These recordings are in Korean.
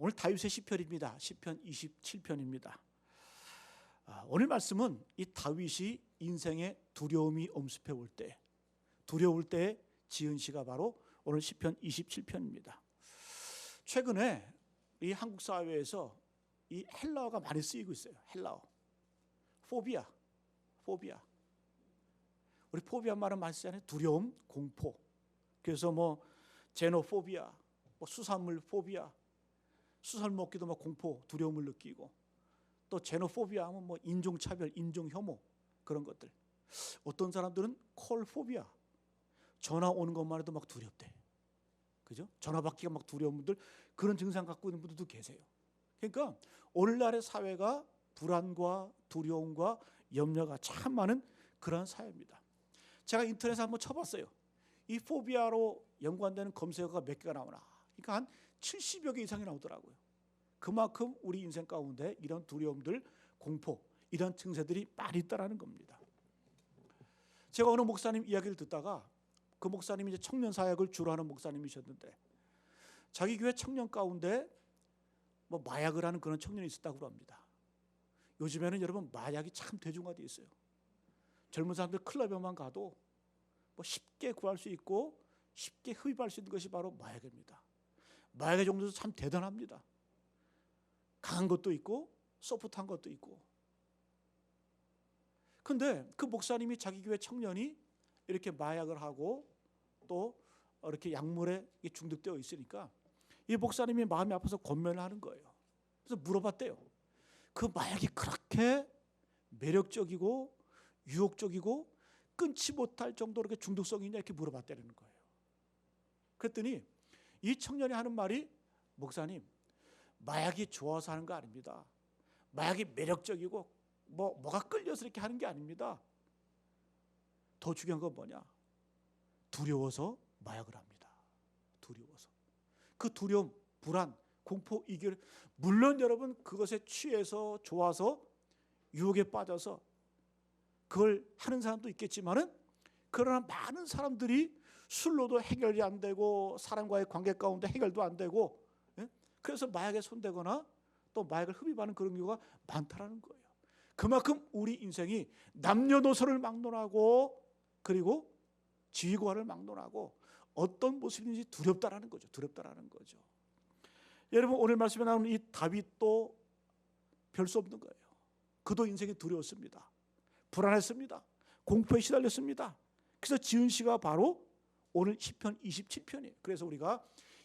오늘 다윗의 시편입니다. 시편 27편입니다. 오늘 말씀은 이 다윗이 인생의 두려움이 엄습해 올 때, 두려울 때 지은 시가 바로 오늘 시편 27편입니다. 최근에 이 한국 사회에서 이 헬라어가 많이 쓰이고 있어요. 헬라어. 포비아. 우리 포비아 말은 많이 쓰잖아요. 두려움, 공포. 그래서 뭐 제노포비아, 뭐 수산물 포비아, 수산 먹기도 막 공포, 두려움을 느끼고, 또 제노포비아 하면 뭐 인종차별, 인종혐오 그런 것들. 어떤 사람들은 콜포비아, 전화 오는 것만 해도 막 두렵대. 그죠? 전화 받기가 막 두려운 분들, 그런 증상 갖고 있는 분들도 계세요. 그러니까 오늘날의 사회가 불안과 두려움과 염려가 참 많은 그런 사회입니다. 제가 인터넷에 한번 쳐봤어요. 이 포비아로 연관되는 검색어가 몇 개가 나오나. 그러니까 한 70여 개 이상이 나오더라고요. 그만큼 우리 인생 가운데 이런 두려움들, 공포, 이런 증세들이 많이 있다는 겁니다. 제가 어느 목사님 이야기를 듣다가, 그 목사님이 이제 청년 사역을 주로 하는 목사님이셨는데, 자기 교회 청년 가운데 뭐 마약을 하는 그런 청년이 있었다고 합니다. 요즘에는 여러분 마약이 참 대중화되어 있어요. 젊은 사람들 클럽에만 가도 뭐 쉽게 구할 수 있고 쉽게 흡입할 수 있는 것이 바로 마약입니다. 마약의 종류도 참 대단합니다. 강한 것도 있고 소프트한 것도 있고. 근데 그 목사님이 자기 교회 청년이 이렇게 마약을 하고 또 이렇게 약물에 중독되어 있으니까 이 목사님이 마음이 아파서 권면을 하는 거예요. 그래서 물어봤대요. 그 마약이 그렇게 매력적이고 유혹적이고 끊지 못할 정도로 이렇게 중독성이 있냐 이렇게 물어봤다는 거예요. 그랬더니 이 청년이 하는 말이, 목사님, 마약이 좋아서 하는 거 아닙니다. 마약이 매력적이고 뭐가 끌려서 이렇게 하는 게 아닙니다. 더 중요한 건 뭐냐? 두려워서 마약을 합니다. 두려워서. 그 두려움, 불안, 공포, 이결, 물론 여러분 그것에 취해서 좋아서 유혹에 빠져서 그걸 하는 사람도 있겠지만은, 그러나 많은 사람들이 술로도 해결이 안 되고 사람과의 관계 가운데 해결도 안 되고, 그래서 마약에 손대거나 또 마약을 흡입하는 그런 경우가 많다라는 거예요. 그만큼 우리 인생이 남녀노소를 막론하고 그리고 지위고하를 막론하고 어떤 모습인지 두렵다라는 거죠. 두렵다라는 거죠. 여러분 오늘 말씀에 나오는 이 다윗도 별 수 없는 거예요. 그도 인생이 두려웠습니다. 불안했습니다. 공포에 시달렸습니다. 그래서 지은 시가 바로 오늘 시편 27편이에요. 그래서 우리가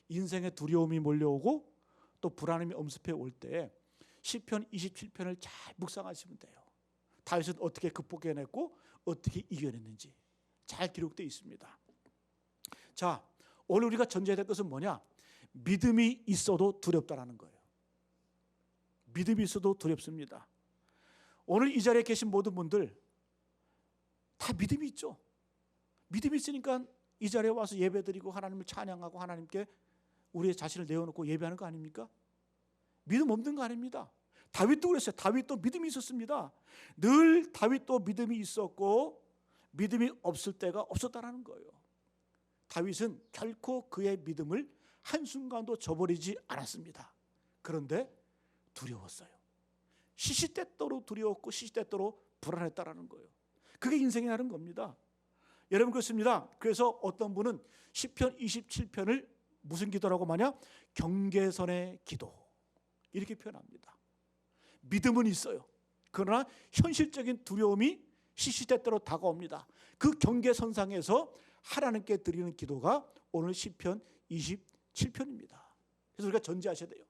인생의 두려움이 몰려오고 또 불안함이 엄습해 올 때 시편 27편을 잘 묵상하시면 돼요. 다윗은 어떻게 극복해냈고 어떻게 이겨냈는지 잘 기록되어 있습니다. 자, 오늘 우리가 전제해야 될 것은 뭐냐? 믿음이 있어도 두렵다라는 거예요. 믿음이 있어도 두렵습니다. 오늘 이 자리에 계신 모든 분들 다 믿음이 있죠. 믿음이 있으니까 이 자리에 와서 예배드리고 하나님을 찬양하고 하나님께 우리의 자신을 내어놓고 예배하는 거 아닙니까? 믿음 없는 거 아닙니다. 다윗도 그랬어요. 다윗도 믿음이 있었습니다. 늘 다윗도 믿음이 있었고 믿음이 없을 때가 없었다는 거예요. 다윗은 결코 그의 믿음을 한순간도 저버리지 않았습니다. 그런데 두려웠어요. 시시때때로 두려웠고 시시때때로 불안했다라는 거예요. 그게 인생이라는 겁니다. 여러분 그렇습니다. 그래서 어떤 분은 시편 27편을 무슨 기도라고 하냐? 경계선의 기도 이렇게 표현합니다. 믿음은 있어요. 그러나 현실적인 두려움이 시시때때로 다가옵니다. 그 경계선상에서 하나님께 드리는 기도가 오늘 시편 27편입니다. 그래서 우리가 전제하셔야 돼요.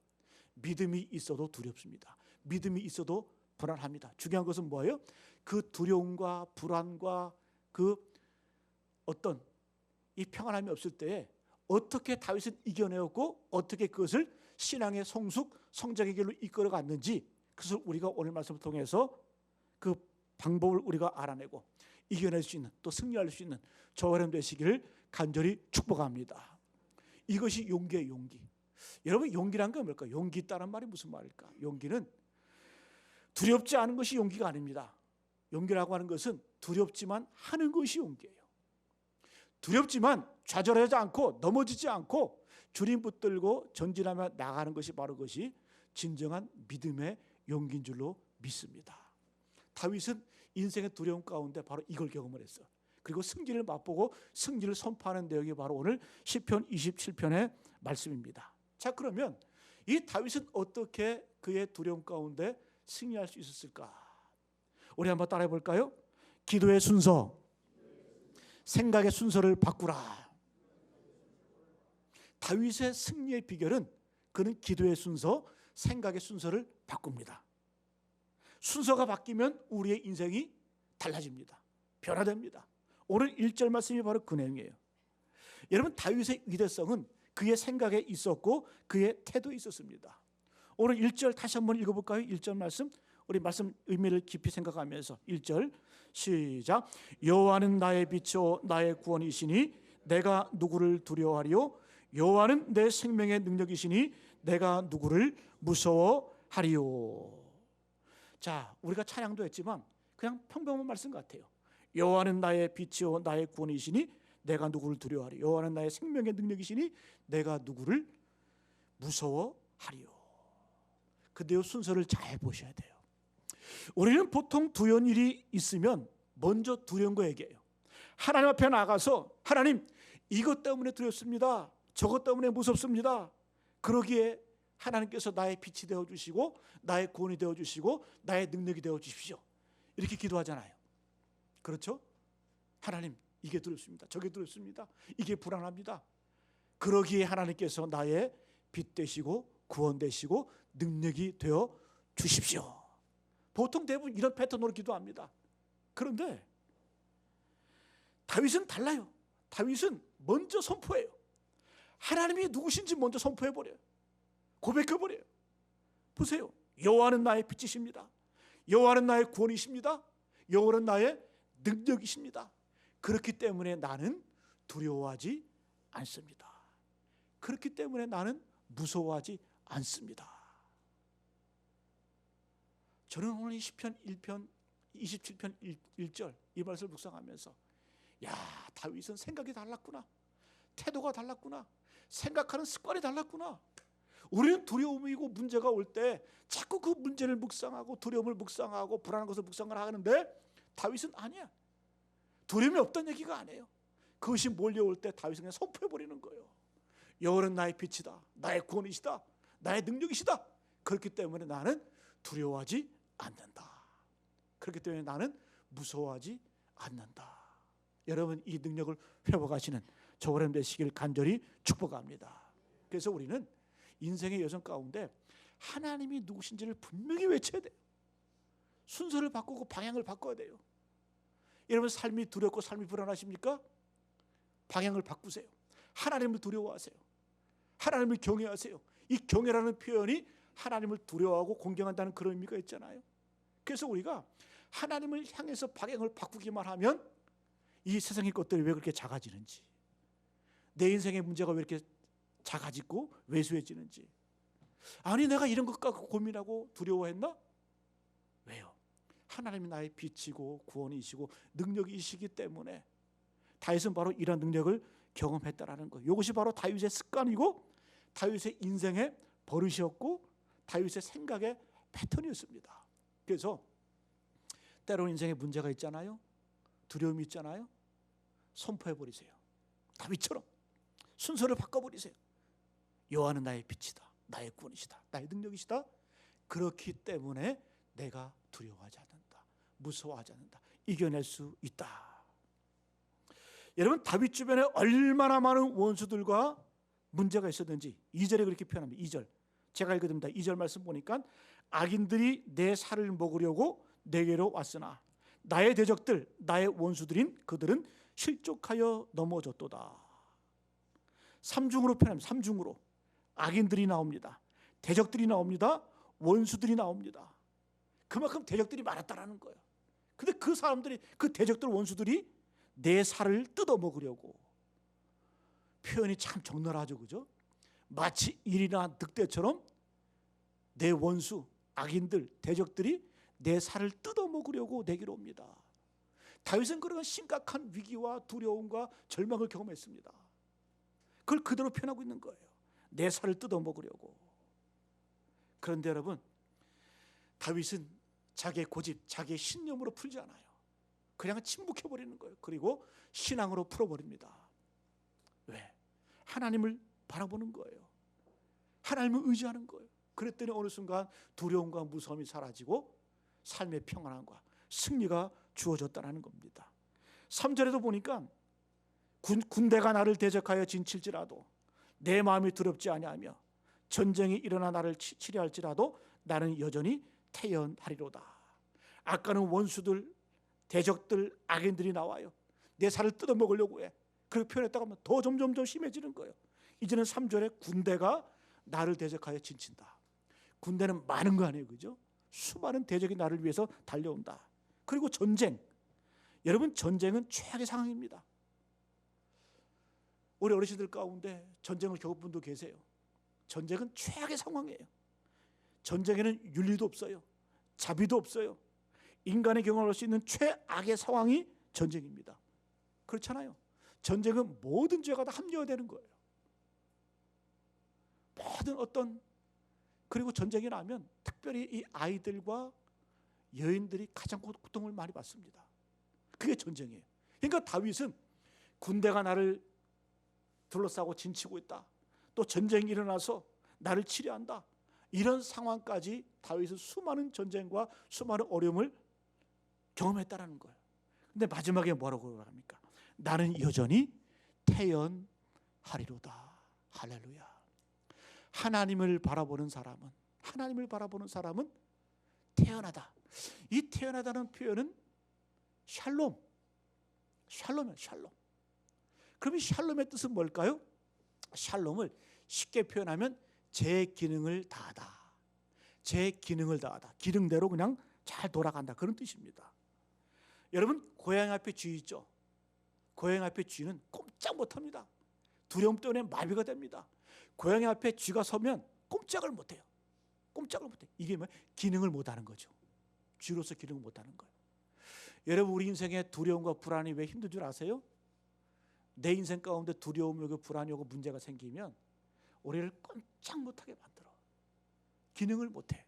믿음이 있어도 두렵습니다. 믿음이 있어도 불안합니다. 중요한 것은 뭐예요? 그 두려움과 불안과 그 어떤 이 평안함이 없을 때에 어떻게 다윗은 이겨내었고 어떻게 그것을 신앙의 성숙, 성장의 길로 이끌어갔는지, 그것을 우리가 오늘 말씀을 통해서 그 방법을 우리가 알아내고 이겨낼 수 있는, 또 승리할 수 있는 저와 여러분 되시기를 간절히 축복합니다. 이것이 용기의 용기. 여러분 용기란 건 뭘까요? 용기 있다는 말이 무슨 말일까? 용기는 두렵지 않은 것이 용기가 아닙니다. 용기라고 하는 것은 두렵지만 하는 것이 용기예요. 두렵지만 좌절하지 않고 넘어지지 않고 주님 붙들고 전진하며 나가는 것이 바로 그것이 진정한 믿음의 용기인 줄로 믿습니다. 다윗은 인생의 두려움 가운데 바로 이걸 경험을 했어. 그리고 승리를 맛보고 승리를 선포하는 내용이 바로 오늘 시편 27편의 말씀입니다. 자, 그러면 이 다윗은 어떻게 그의 두려움 가운데 승리할 수 있었을까? 우리 한번 따라해 볼까요? 기도의 순서, 생각의 순서를 바꾸라. 다윗의 승리의 비결은 그는 기도의 순서, 생각의 순서를 바꿉니다. 순서가 바뀌면 우리의 인생이 달라집니다. 변화됩니다. 오늘 1절 말씀이 바로 그 내용이에요. 여러분, 다윗의 위대성은 그의 생각에 있었고 그의 태도에 있었습니다. 오늘 1절 다시 한번 읽어볼까요? 1절 말씀, 우리 말씀 의미를 깊이 생각하면서 1절 시작. 여호와는 나의 빛이요 나의 구원이시니 내가 누구를 두려워하리요? 여호와는 내 생명의 능력이시니 내가 누구를 무서워하리요? 자, 우리가 찬양도 했지만 그냥 평범한 말씀 같아요. 여호와는 나의 빛이요 나의 구원이시니 내가 누구를 두려워하리요? 여호와는 나의 생명의 능력이시니 내가 누구를 무서워하리요? 근데요, 순서를 잘 보셔야 돼요. 우리는 보통 두려운 일이 있으면 먼저 두려운 거 얘기해요. 하나님 앞에 나가서 하나님, 이것 때문에 두렵습니다. 저것 때문에 무섭습니다. 그러기에 하나님께서 나의 빛이 되어주시고 나의 구원이 되어주시고 나의 능력이 되어주십시오. 이렇게 기도하잖아요. 그렇죠? 하나님, 이게 두렵습니다. 저게 두렵습니다. 이게 불안합니다. 그러기에 하나님께서 나의 빛 되시고 구원 되시고 능력이 되어 주십시오. 보통 대부분 이런 패턴으로 기도합니다. 그런데 다윗은 달라요. 다윗은 먼저 선포해요. 하나님이 누구신지 먼저 선포해버려요. 고백해버려요. 보세요. 여호와는 나의 빛이십니다. 여호와는 나의 구원이십니다. 여호와는 나의 능력이십니다. 그렇기 때문에 나는 두려워하지 않습니다. 그렇기 때문에 나는 무서워하지 않습니다. 저는 오늘 이 시편 1편 27편 1절 이 말씀을 묵상하면서 야, 다윗은 생각이 달랐구나. 태도가 달랐구나. 생각하는 습관이 달랐구나. 우리는 두려움이고 문제가 올 때 자꾸 그 문제를 묵상하고 두려움을 묵상하고 불안한 것을 묵상을 하는데 다윗은 아니야. 두려움이 없다는 얘기가 아니에요. 그것이 몰려올 때 다윗은 그냥 선포해버리는 거예요. 여호와는 나의 빛이다. 나의 구원이시다. 나의 능력이시다. 그렇기 때문에 나는 두려워하지 않는다. 그렇기 때문에 나는 무서워하지 않는다. 여러분, 이 능력을 회복하시는 저와 여러분 되시길 간절히 축복합니다. 그래서 우리는 인생의 여정 가운데 하나님이 누구신지를 분명히 외쳐야 돼요. 순서를 바꾸고 방향을 바꿔야 돼요. 여러분, 삶이 두렵고 삶이 불안하십니까? 방향을 바꾸세요. 하나님을 두려워하세요. 하나님을 경외하세요. 이 경외라는 표현이 하나님을 두려워하고 공경한다는 그런 의미가 있잖아요. 그래서 우리가 하나님을 향해서 방향을 바꾸기만 하면 이 세상의 것들이 왜 그렇게 작아지는지, 내 인생의 문제가 왜 이렇게 작아지고 왜소해지는지, 아니 내가 이런 것 갖고 고민하고 두려워했나? 왜요? 하나님이 나의 빛이고 구원이시고 능력이시기 때문에 다윗은 바로 이런 능력을 경험했다라는 거예요. 이것이 바로 다윗의 습관이고 다윗의 인생의 버릇이었고 다윗의 생각의 패턴이었습니다. 그래서 때로 인생에 문제가 있잖아요. 두려움이 있잖아요. 선포해버리세요. 다윗처럼 순서를 바꿔버리세요. 여호와는 나의 빛이다. 나의 구원이시다. 나의 능력이시다. 그렇기 때문에 내가 두려워하지 않는다. 무서워하지 않는다. 이겨낼 수 있다. 여러분, 다윗 주변에 얼마나 많은 원수들과 문제가 있었는지 2절에 그렇게 표현합니다. 2절 제가 읽어드립니다. 2절 말씀 보니까 악인들이 내 살을 먹으려고 내게로 왔으나 나의 대적들 나의 원수들인 그들은 실족하여 넘어졌도다. 3중으로 표현합니다. 3중으로 악인들이 나옵니다. 대적들이 나옵니다. 원수들이 나옵니다. 그만큼 대적들이 많았다라는 거예요. 근데 그 사람들이, 그 대적들 원수들이 내 살을 뜯어먹으려고, 표현이 참 적나라하죠. 그죠? 마치 일이나 늑대처럼 내 원수, 악인들, 대적들이 내 살을 뜯어먹으려고 내게로 옵니다. 다윗은 그런 심각한 위기와 두려움과 절망을 경험했습니다. 그걸 그대로 표현하고 있는 거예요. 내 살을 뜯어먹으려고. 그런데 여러분, 다윗은 자기의 고집, 자기의 신념으로 풀지 않아요. 그냥 침묵해버리는 거예요. 그리고 신앙으로 풀어버립니다. 왜? 하나님을 바라보는 거예요. 하나님을 의지하는 거예요. 그랬더니 어느 순간 두려움과 무서움이 사라지고 삶의 평안함과 승리가 주어졌다는 겁니다. 3절에도 보니까 군대가 나를 대적하여 진칠지라도 내 마음이 두렵지 아니하며 전쟁이 일어나 나를 치려할지라도 나는 여전히 태연하리로다. 아까는 원수들, 대적들, 악인들이 나와요. 내 살을 뜯어먹으려고 해. 그렇게 표현했다가 하면 더 점점 심해지는 거예요. 이제는 3절에 군대가 나를 대적하여 진친다. 군대는 많은 거 아니에요, 그죠? 수많은 대적이 나를 위해서 달려온다. 그리고 전쟁. 여러분, 전쟁은 최악의 상황입니다. 우리 어르신들 가운데 전쟁을 겪은 분도 계세요. 전쟁은 최악의 상황이에요. 전쟁에는 윤리도 없어요. 자비도 없어요. 인간의 경험할 수 있는 최악의 상황이 전쟁입니다. 그렇잖아요. 전쟁은 모든 죄가 다 합리화되는 거예요. 모든 어떤, 그리고 전쟁이 나면 특별히 이 아이들과 여인들이 가장 고통을 많이 받습니다. 그게 전쟁이에요. 그러니까 다윗은 군대가 나를 둘러싸고 진치고 있다. 또 전쟁이 일어나서 나를 치려한다. 이런 상황까지 다윗은 수많은 전쟁과 수많은 어려움을 경험했다라는 거예요. 근데 마지막에 뭐라고 합니까? 나는 여전히 태연하리로다. 할렐루야. 하나님을 바라보는 사람은 태연하다. 이 태연하다는 표현은 샬롬이에요. 샬롬. 그럼 이 샬롬의 뜻은 뭘까요? 샬롬을 쉽게 표현하면 제 기능을 다하다. 제 기능을 다하다. 기능대로 그냥 잘 돌아간다. 그런 뜻입니다. 여러분, 고양이 앞에 쥐 있죠? 고양이 앞에 쥐는 꼼짝 못합니다. 두려움 때문에 마비가 됩니다. 고양이 앞에 쥐가 서면 꼼짝을 못해요. 꼼짝을 못해. 이게 뭐 기능을 못하는 거죠. 쥐로서 기능을 못하는 거예요. 여러분, 우리 인생에 두려움과 불안이 왜 힘든 줄 아세요? 내 인생 가운데 두려움이 오고 불안이 오고 문제가 생기면 우리를 꼼짝 못하게 만들어. 기능을 못해.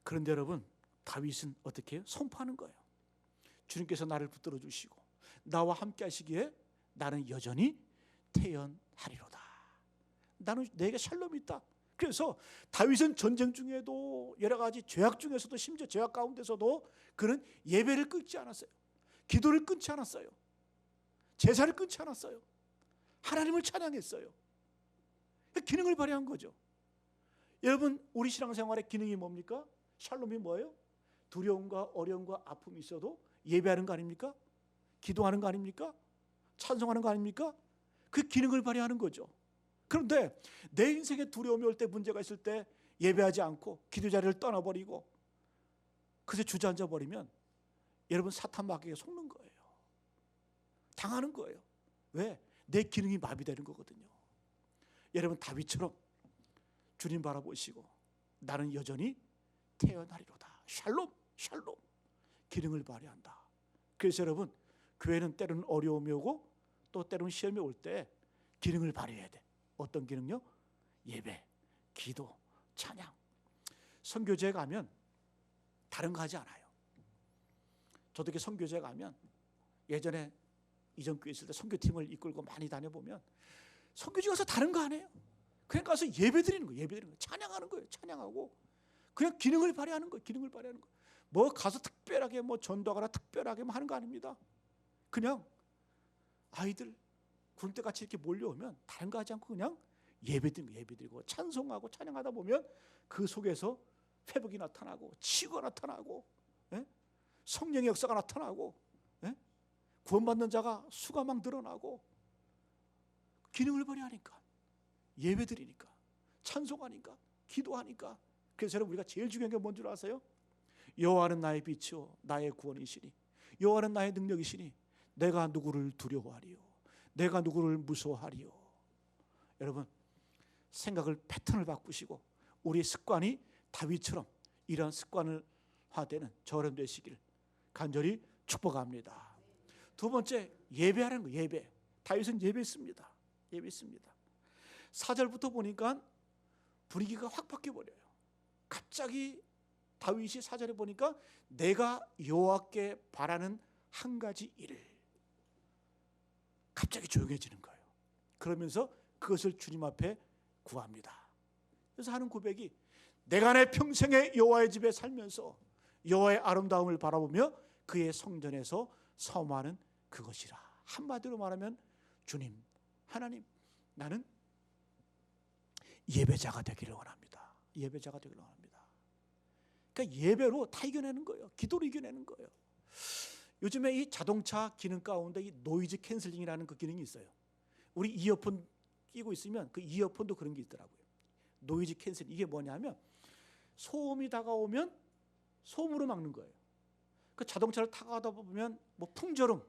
그런데 여러분, 다윗은 어떻게 해요? 선포하는 거예요. 주님께서 나를 붙들어 주시고 나와 함께 하시기에 나는 여전히 태연하리로다. 나는 내게 샬롬이 있다. 그래서 다윗은 전쟁 중에도 여러 가지 죄악 중에서도, 심지어 죄악 가운데서도 그는 예배를 끊지 않았어요. 기도를 끊지 않았어요. 제사를 끊지 않았어요. 하나님을 찬양했어요. 기능을 발휘한 거죠. 여러분, 우리 신앙생활의 기능이 뭡니까? 샬롬이 뭐예요? 두려움과 어려움과 아픔이 있어도 예배하는 거 아닙니까? 기도하는 거 아닙니까? 찬송하는 거 아닙니까? 그 기능을 발휘하는 거죠. 그런데 내 인생에 두려움이 올 때, 문제가 있을 때 예배하지 않고 기도 자리를 떠나버리고 그새 주저앉아 버리면 여러분, 사탄 마귀에게 속는 거예요. 당하는 거예요. 왜? 내 기능이 마비되는 거거든요. 여러분, 다윗처럼 주님 바라보시고 나는 여전히 태연하리로다. 샬롬. 기능을 발휘한다. 그래서 여러분, 교회는 때로는 어려움이 오고 또 때로는 시험이 올 때 기능을 발휘해야 돼. 어떤 기능요? 예배, 기도, 찬양. 선교제에 가면 다른 거 하지 않아요. 저도 이렇게 선교제에 가면, 예전에 이전 교회 있을 때 선교팀을 이끌고 많이 다녀보면 선교지 가서 다른 거 안 해요. 그냥 가서 예배드리는 거예요. 찬양하는 거예요. 찬양하고 그냥 기능을 발휘하는 거예요. 뭐 가서 특별하게 뭐 전도하거나 특별하게 뭐 하는 거 아닙니다. 그냥 아이들 구름대같이 이렇게 몰려오면 다른 거 하지 않고 그냥 예배드리고 찬송하고 찬양하다 보면 그 속에서 회복이 나타나고 치유가 나타나고, 성령의 역사가 나타나고, 구원받는 자가 수가 막 늘어나고, 기능을 발휘하니까, 예배드리니까, 찬송하니까, 기도하니까. 그래서 여러분, 우리가 제일 중요한 게 뭔 줄 아세요? 여호와는 나의 빛이요 나의 구원이시니, 여호와는 나의 능력이시니 내가 누구를 두려워하리요, 내가 누구를 무서워하리요. 여러분, 생각을, 패턴을 바꾸시고 우리의 습관이 다윗처럼 이런 습관을 화되는 저런 되시길 간절히 축복합니다. 두 번째, 예배하는 거예요. 예배. 다윗은 예배했습니다. 예배했습니다. 4절부터 보니까 분위기가 확 바뀌어버려요. 갑자기 다윗이 4절에 보니까 내가 여호와께 바라는 한 가지 일을, 갑자기 조용해지는 거예요. 그러면서 그것을 주님 앞에 구합니다. 그래서 하는 고백이, 내가 내 평생에 여호와의 집에 살면서 여호와의 아름다움을 바라보며 그의 성전에서 사모하는 그것이라. 한마디로 말하면, 주님, 하나님, 나는 예배자가 되기를 원합니다. 예배자가 되기를 원합니다. 그러니까 예배로 다 이겨내는 거예요. 기도로 이겨내는 거예요. 요즘에 이 자동차 기능 가운데 이 노이즈 캔슬링이라는 그 기능이 있어요. 우리 이어폰 끼고 있으면 그 이어폰도 그런 게 있더라고요. 노이즈 캔슬링, 이게 뭐냐면 소음이 다가오면 소음으로 막는 거예요. 그 자동차를 타고 가다 보면 뭐 풍절음,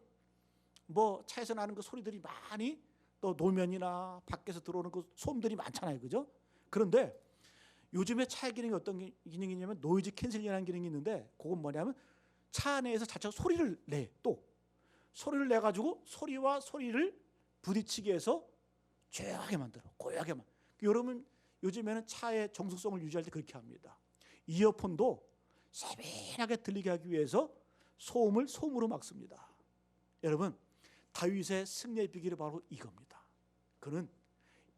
뭐 차에서 나는 그 소리들이 많이, 또 노면이나 밖에서 들어오는 그 소음들이 많잖아요, 그죠? 그런데 요즘에 차의 기능이 어떤 기능이냐면 노이즈 캔슬링이라는 기능이 있는데, 그건 뭐냐면 차 안에서 자체가 소리를 내, 또 소리를 내 가지고 소리와 소리를 부딪히게 해서 조용하게 만들어, 고요하게 만들어. 여러분, 요즘에는 차의 정숙성을 유지할 때 그렇게 합니다. 이어폰도 세밀하게 들리게 하기 위해서 소음을 소음으로 막습니다. 여러분, 다윗의 승리의 비결이 바로 이겁니다. 그는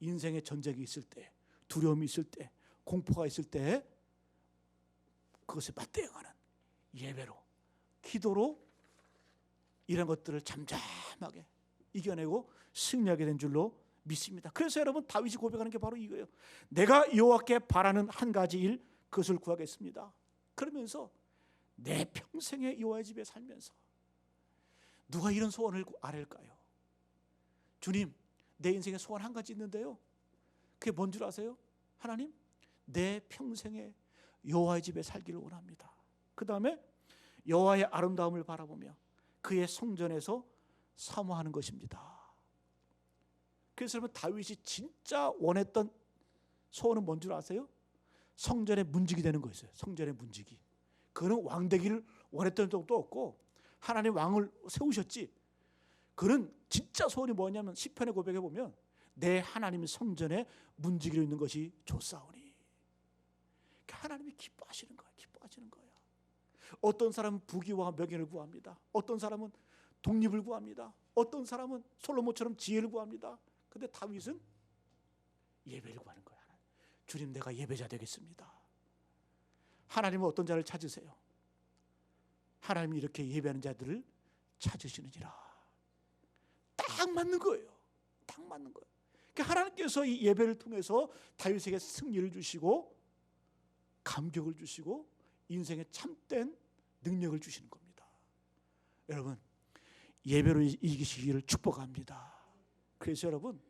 인생의 전쟁이 있을 때, 두려움이 있을 때, 공포가 있을 때 그것에 맞대응하는 예배로, 기도로 이런 것들을 잠잠하게 이겨내고 승리하게 된 줄로 믿습니다. 그래서 여러분, 다윗이 고백하는 게 바로 이거예요. 내가 여호와께 바라는 한 가지 일, 그것을 구하겠습니다. 그러면서 내 평생에 여호와의 집에 살면서, 누가 이런 소원을 아랠까요? 주님, 내 인생에 소원 한 가지 있는데요, 그게 뭔 줄 아세요? 하나님, 내 평생에 여호와의 집에 살기를 원합니다. 그 다음에 여호와의 아름다움을 바라보며 그의 성전에서 사모하는 것입니다. 그래서 여러분, 다윗이 진짜 원했던 소원은 뭔 줄 아세요? 성전의 문지기 되는 거였어요. 성전의 문지기. 그는 왕 되기를 원했던 적도 없고, 하나님 왕을 세우셨지. 그는 진짜 소원이 뭐냐면, 시편의 고백에 보면 내 하나님 성전에 문지기로 있는 것이 좋사오니. 하나님이 기뻐하시는 거예요. 기뻐하시는 거예요. 어떤 사람은 부귀와 명예를 구합니다. 어떤 사람은 독립을 구합니다. 어떤 사람은 솔로몬처럼 지혜를 구합니다. 근데 다윗은 예배를 구하는 거야. 주님, 내가 예배자 되겠습니다. 하나님은 어떤 자를 찾으세요? 하나님이 이렇게 예배하는 자들을 찾으시느니라. 딱 맞는 거예요. 딱 맞는 거예요. 그러니까 하나님께서 이 예배를 통해서 다윗에게 승리를 주시고, 감격을 주시고, 인생의 참된 능력을 주시는 겁니다. 여러분, 예배로 이기시기를 축복합니다. 그래서 여러분,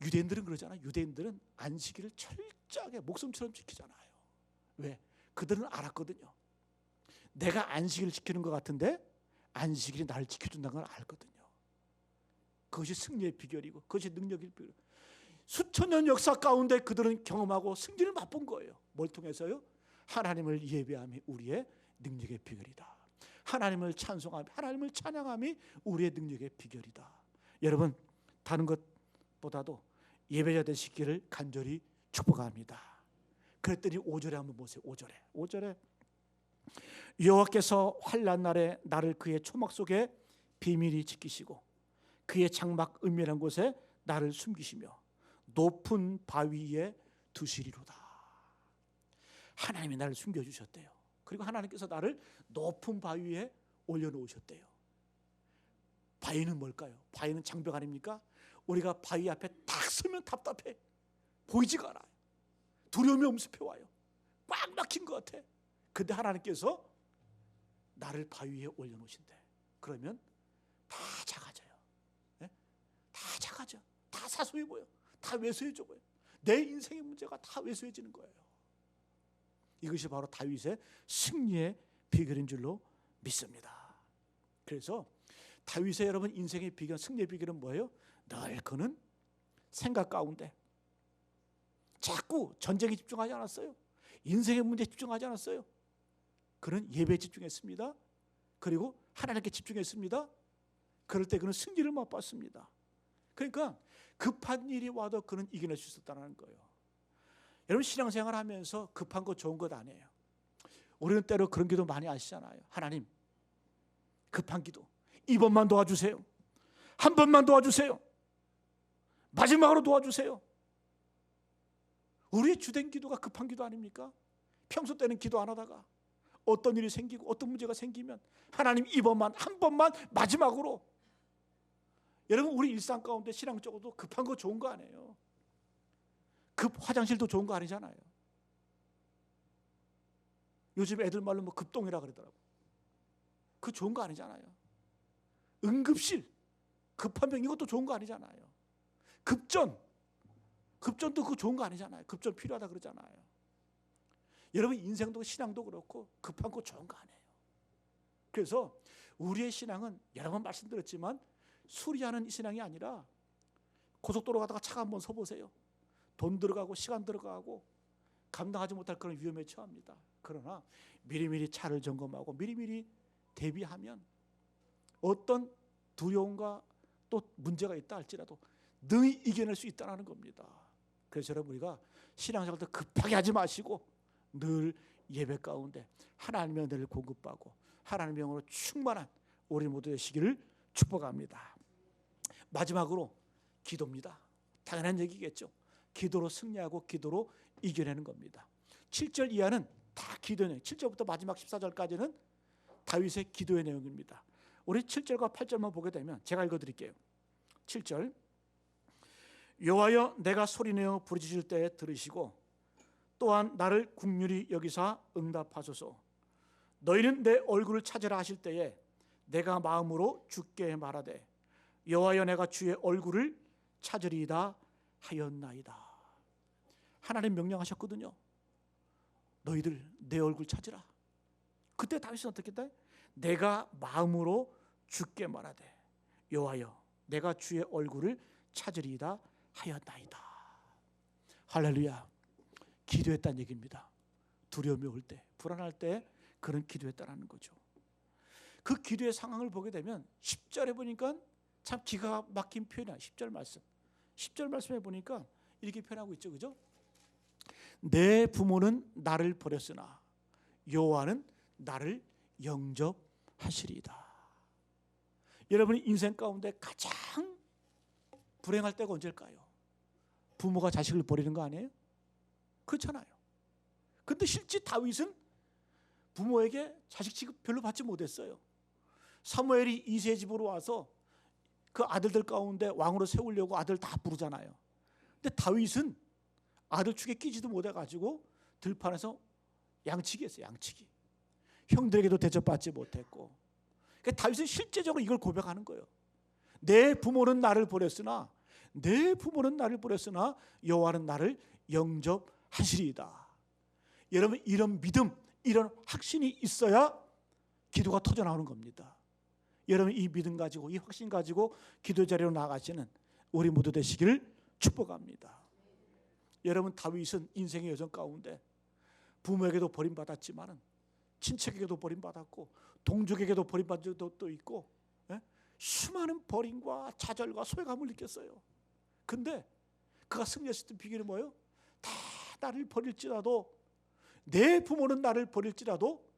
유대인들은 그러잖아요. 유대인들은 안식일을 철저하게 목숨처럼 지키잖아요. 왜? 그들은 알았거든요. 내가 안식일을 지키는 것 같은데 안식일이 나를 지켜준다는 걸 알거든요. 그것이 승리의 비결이고, 그것이 능력의 비결. 수천 년 역사 가운데 그들은 경험하고 승리를 맛본 거예요. 뭘 통해서요? 하나님을 예배함이 우리의 능력의 비결이다. 하나님을 찬송함이, 하나님을 찬양함이 우리의 능력의 비결이다. 여러분, 다른 것보다도 예배자 되시기를 간절히 축복합니다. 그랬더니 5절에 한번 보세요. 5절에 여호와께서 환난 날에 나를 그의 초막 속에 비밀히 지키시고 그의 장막 은밀한 곳에 나를 숨기시며 높은 바위 위에 두시리로다. 하나님이 나를 숨겨주셨대요. 그리고 하나님께서 나를 높은 바위 위에 올려놓으셨대요. 바위는 뭘까요? 바위는 장벽 아닙니까? 우리가 바위 앞에 딱 서면 답답해. 보이지가 않아요. 두려움이 엄습해와요. 꽉 막힌 것 같아. 근데 하나님께서 나를 바위 위에 올려놓으신대. 그러면 다 작아져요. 네? 다 작아져. 다 사소해 보여. 다 왜소해져 보여. 내 인생의 문제가 다 왜소해지는 거예요. 이것이 바로 다윗의 승리의 비결인 줄로 믿습니다. 그래서 다윗의 여러분 인생의 비결, 승리의 비결은 뭐예요? 늘 그는 생각 가운데 자꾸 전쟁에 집중하지 않았어요. 인생의 문제에 집중하지 않았어요. 그는 예배에 집중했습니다. 그리고 하나님께 집중했습니다. 그럴 때 그는 승리를 맛봤습니다. 그러니까 급한 일이 와도 그는 이겨낼 수 있었다는 거예요. 여러분, 신앙생활 하면서 급한 거 좋은 것 아니에요. 우리는 때로 그런 기도 많이 하시잖아요. 하나님, 급한 기도, 이번만 도와주세요. 한 번만 도와주세요. 마지막으로 도와주세요. 우리의 주된 기도가 급한 기도 아닙니까? 평소 때는 기도 안 하다가 어떤 일이 생기고 어떤 문제가 생기면 하나님, 이번만, 한 번만, 마지막으로. 여러분, 우리 일상 가운데 신앙적으로도 급한 거 좋은 거 아니에요. 급 화장실도 좋은 거 아니잖아요. 요즘 애들 말로 뭐 급동이라 그러더라고. 그 좋은 거 아니잖아요. 응급실, 급한 병, 이것도 좋은 거 아니잖아요. 급전도 그거 좋은 거 아니잖아요. 급전 필요하다 그러잖아요. 여러분, 인생도 신앙도 그렇고 급한 거 좋은 거 아니에요. 그래서 우리의 신앙은 여러 번 말씀드렸지만 수리하는 신앙이 아니라, 고속도로 가다가 차가 한번 서보세요. 돈 들어가고 시간 들어가고 감당하지 못할 그런 위험에 처합니다. 그러나 미리미리 차를 점검하고 미리미리 대비하면 어떤 두려움과 또 문제가 있다 할지라도 능히 이겨낼 수 있다는 겁니다. 그래서 여러분, 우리가 신앙생활 때 급하게 하지 마시고 늘 예배 가운데 하나님의 은혜를 공급하고 하나님의 영으로 충만한 우리 모두 되시기를 축복합니다. 마지막으로 기도입니다. 당연한 얘기겠죠. 기도로 승리하고 기도로 이겨내는 겁니다. 7절 이하는 다 기도의 내용, 7절부터 마지막 14절까지는 다윗의 기도의 내용입니다. 우리 7절과 8절만 보게 되면 제가 읽어드릴게요. 7절, 여호와여, 내가 소리내어 부르짖을 때에 들으시고 또한 나를 긍휼히 여기사 응답하소서. 너희는 내 얼굴을 찾으라 하실 때에 내가 마음으로 주께 말하되 여호와여, 내가 주의 얼굴을 찾으리이다 하였나이다. 하나님 명령하셨거든요. 너희들 내 얼굴 찾으라. 그때 다윗은 어떻게 했다? 내가 마음으로 주께 말하되 여호와여, 내가 주의 얼굴을 찾으리이다 하였나이다. 할렐루야. 기도했다는 얘기입니다. 두려움이 올 때, 불안할 때 그런 기도했다는 거죠. 그 기도의 상황을 보게 되면 10절에 보니까 참 기가 막힌 표현이야. 10절 말씀. 10절 말씀에 보니까 이렇게 표현하고 있죠. 그죠? 내 부모는 나를 버렸으나 여호와는 나를 영접하시리이다. 여러분이 인생 가운데 가장 불행할 때가 언제일까요? 부모가 자식을 버리는 거 아니에요? 그렇잖아요. 근데 실제 다윗은 부모에게 자식 취급 별로 받지 못했어요. 사무엘이 이새의 집으로 와서 그 아들들 가운데 왕으로 세우려고 아들 다 부르잖아요. 근데 다윗은 아들 축에 끼지도 못해가지고 들판에서 양치기 했어요. 양치기. 형들에게도 대접받지 못했고. 그러니까 다윗은 실제적으로 이걸 고백하는 거예요. 내 부모는 나를 버렸으나 여호와는 나를 영접하시리이다. 여러분, 이런 믿음, 이런 확신이 있어야 기도가 터져나오는 겁니다. 여러분, 이 믿음 가지고, 이 확신 가지고 기도 자리로 나아가시는 우리 모두 되시기를 축복합니다. 여러분, 다윗은 인생의 여정 가운데 부모에게도 버림받았지만은 친척에게도 버림받았고 동족에게도 버림받은 적도 있고, 수많은 버림과 좌절과 소외감을 느꼈어요. 근데 그가 승리했을 때 비결이 뭐예요? 다 나를 버릴지라도, 내 부모는 나를 버릴지라도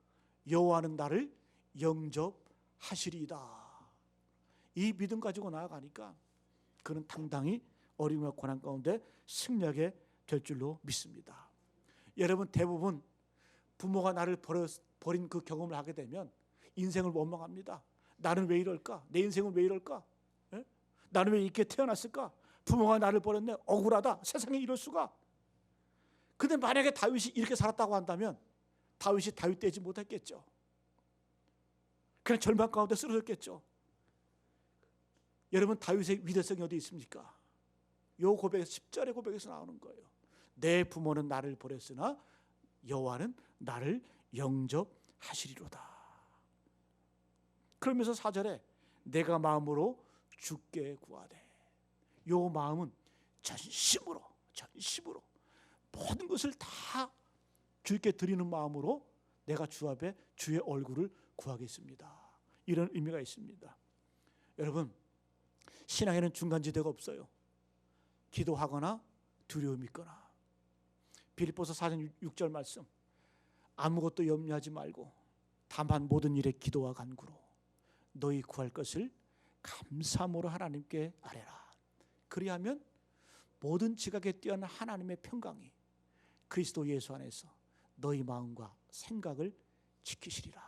여호와는 나를 영접하시리이다. 이 믿음 가지고 나아가니까 그는 당당히 어려움과 고난 가운데 승리하게 될 줄로 믿습니다. 여러분, 대부분 부모가 나를 버린 그 경험을 하게 되면 인생을 원망합니다. 나는 왜 이럴까? 내 인생은 왜 이럴까? 나는 왜 이렇게 태어났을까? 부모가 나를 버렸네. 억울하다. 세상에 이럴 수가. 근데 만약에 다윗이 이렇게 살았다고 한다면 다윗이 다윗 되지 못했겠죠. 그냥 절망 가운데 쓰러졌겠죠. 여러분, 다윗의 위대성이 어디 있습니까? 요 고백에서 10절의 고백에서 나오는 거예요. 내 부모는 나를 버렸으나 여호와는 나를 영접하시리로다. 그러면서 4절에 내가 마음으로 주께 구하되, 요 마음은 전심으로 모든 것을 다 주께 드리는 마음으로 내가 주 앞에 주의 얼굴을 구하겠습니다. 이런 의미가 있습니다. 여러분, 신앙에는 중간지대가 없어요. 기도하거나 두려움이 있거나. 빌립보서 4장 6절 말씀, 아무것도 염려하지 말고 다만 모든 일에 기도와 간구로 너희 구할 것을 감사함으로 하나님께 아뢰라. 그리하면 모든 지각에 뛰어난 하나님의 평강이 그리스도 예수 안에서 너희 마음과 생각을 지키시리라.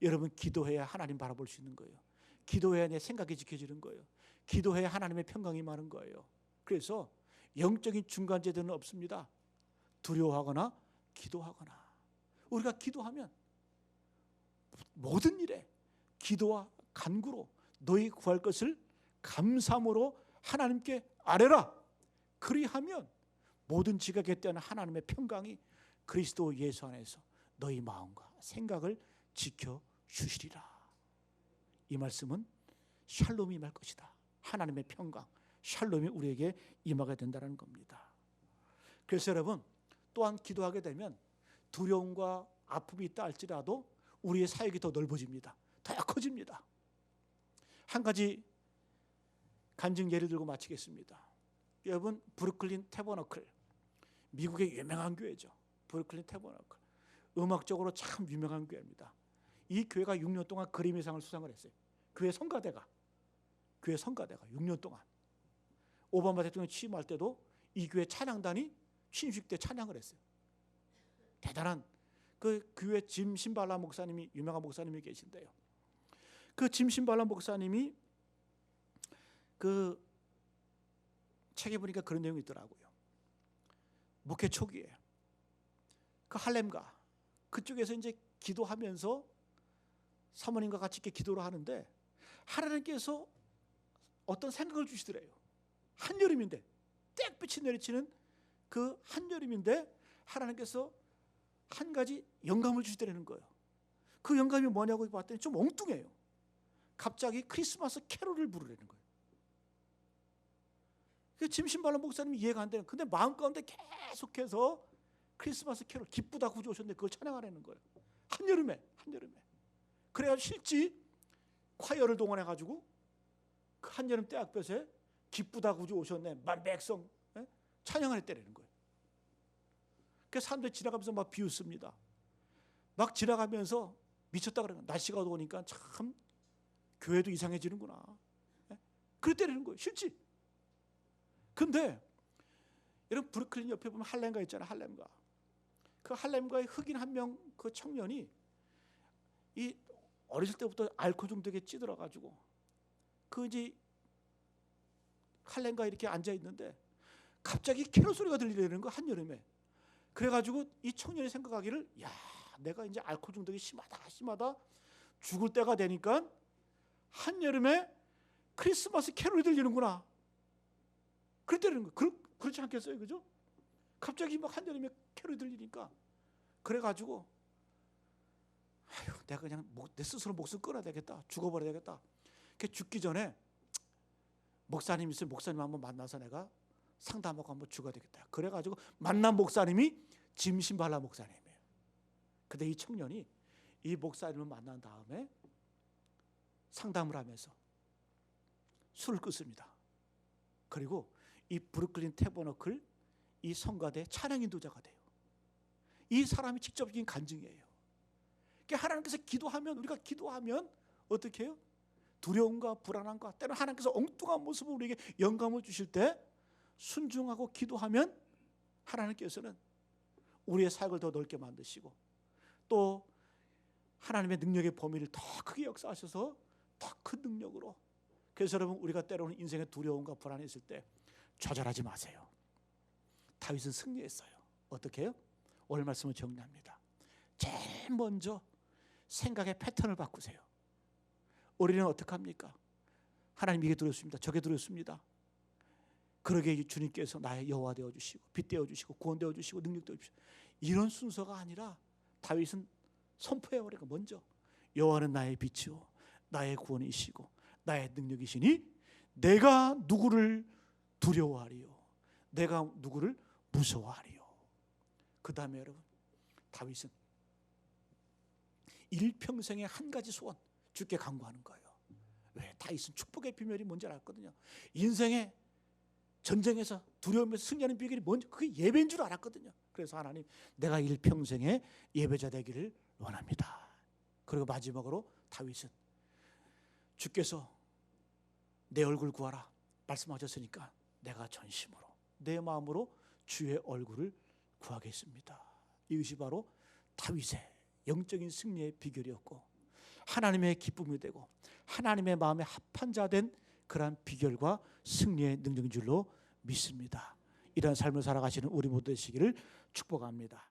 여러분, 기도해야 하나님 바라볼 수 있는 거예요. 기도해야 내 생각이 지켜지는 거예요. 기도해야 하나님의 평강이 많은 거예요. 그래서 영적인 중간지대는 없습니다. 두려워하거나 기도하거나. 우리가 기도하면 모든 일에 기도와 간구로 너희 구할 것을 감사함으로 하나님께 아뢰라. 그리하면 모든 지각에 뛰어난 하나님의 평강이 그리스도 예수 안에서 너희 마음과 생각을 지켜주시리라. 이 말씀은 샬롬이 임할 것이다. 하나님의 평강, 샬롬이 우리에게 임하게 된다는 겁니다. 그래서 여러분, 또한 기도하게 되면 두려움과 아픔이 있다 할지라도 우리의 사역이 더 넓어집니다. 더 커집니다. 한 가지 간증 예를 들고 마치겠습니다. 여러분, 브루클린 태버너클, 미국의 유명한 교회죠. 브루클린 태버너클, 음악적으로 참 유명한 교회입니다. 이 교회가 6년 동안 그래미상을 수상을 했어요. 교회 성가대가 6년 동안. 오바마 대통령 취임할 때도 이 교회 찬양단이 취임식 때 찬양을 했어요. 대단한 그 교회 짐 신발라 목사님이, 유명한 목사님이 계신데요. 그 짐 신발라 목사님이 그 책에 보니까 그런 내용이 있더라고요. 목회 초기에 그 할렘가 그쪽에서 이제 기도하면서 사모님과 같이 이렇게 기도를 하는데 하나님께서 어떤 생각을 주시더래요. 한여름인데, 땡볕이 내리치는 그 한여름인데 하나님께서 한 가지 영감을 주시더라는 거예요. 그 영감이 뭐냐고 봤더니 좀 엉뚱해요. 갑자기 크리스마스 캐롤을 부르라는 거예요. 짐 신발라 목사님이 이해가 안 되는. 근데 마음 가운데 계속해서 크리스마스 캐롤, 기쁘다 구주 오셨는데 그걸 찬양하라는 거예요. 한여름에. 그래가지고 실지 콰이어를 동원해가지고 그 한여름 때학볕에 기쁘다 구주 오셨네, 만백성 찬양을 했다라는 거예요. 그래서 사람들이 지나가면서 막 비웃습니다. 막 지나가면서 미쳤다 그러는 거예요. 날씨가 더우니까 참 교회도 이상해지는구나. 그랬다라는 거예요. 실지. 근데 여러분, 브루클린 옆에 보면 할렘가 있잖아요. 할렘가. 그 할렘가의 흑인 한 명 그 청년이 이 어렸을 때부터 알코올 중독에 찌들어가지고 그 이제 할렘가에 이렇게 앉아 있는데 갑자기 캐롤 소리가 들리는 거, 한여름에. 그래가지고 이 청년이 생각하기를, 야, 내가 이제 알코올 중독이 심하다 죽을 때가 되니까 한여름에 크리스마스 캐롤이 들리는구나. 그랬다는 거예요. 그렇지 않겠어요, 그죠? 갑자기 막 한여름에 캐롤이 들리니까. 그래가지고 내가 그냥 내 스스로 목숨 끊어야 되겠다, 죽어버려야 되겠다. 죽기 전에 목사님 있으면 목사님 한번 만나서 내가 상담하고 한번 죽어야 되겠다. 그래가지고 만난 목사님이 짐 신발라 목사님이에요. 근데 이 청년이 이 목사님을 만난 다음에 상담을 하면서 술을 끊습니다. 그리고 이 브루클린 태버너클 이 성가대 찬양 인도자가 돼요. 이 사람이 직접적인 간증이에요. 그러니까 하나님께서 기도하면, 우리가 기도하면 어떻게 해요? 두려움과 불안함과 때로는 하나님께서 엉뚱한 모습으로 우리에게 영감을 주실 때 순종하고 기도하면 하나님께서는 우리의 사역을 더 넓게 만드시고 또 하나님의 능력의 범위를 더 크게 역사하셔서 더 큰 능력으로. 그래서 여러분, 우리가 때로는 인생의 두려움과 불안이 있을 때 좌절하지 마세요. 다윗은 승리했어요. 어떻게 해요? 오늘 말씀을 정리합니다. 제일 먼저 생각의 패턴을 바꾸세요. 우리는 어떻게 합니까? 하나님 이게 두렵습니다. 저게 두렵습니다. 그러게 주님께서 나의 여호와 되어주시고 빛 되어주시고 구원 되어주시고 능력 되어주시고, 이런 순서가 아니라 다윗은 선포해버리고 먼저 여호와는 나의 빛이요 나의 구원이시고 나의 능력이시니 내가 누구를 두려워하리요 내가 누구를 무서워하리요. 그 다음에 여러분, 다윗은 일평생의 한 가지 소원 주께 간구하는 거예요. 왜? 다윗은 축복의 비밀이 뭔지 알았거든요. 인생의 전쟁에서 두려움에서 승리하는 비결이 뭔지 그게 예배인 줄 알았거든요. 그래서 하나님, 내가 일평생에 예배자 되기를 원합니다. 그리고 마지막으로 다윗은 주께서 내 얼굴 구하라 말씀하셨으니까 내가 전심으로 내 마음으로 주의 얼굴을 구하겠습니다. 이것이 바로 다윗의 영적인 승리의 비결이었고 하나님의 기쁨이 되고 하나님의 마음에 합한 자 된 그러한 비결과 승리의 능력인 줄로 믿습니다. 이러한 삶을 살아가시는 우리 모두 되시기를 축복합니다.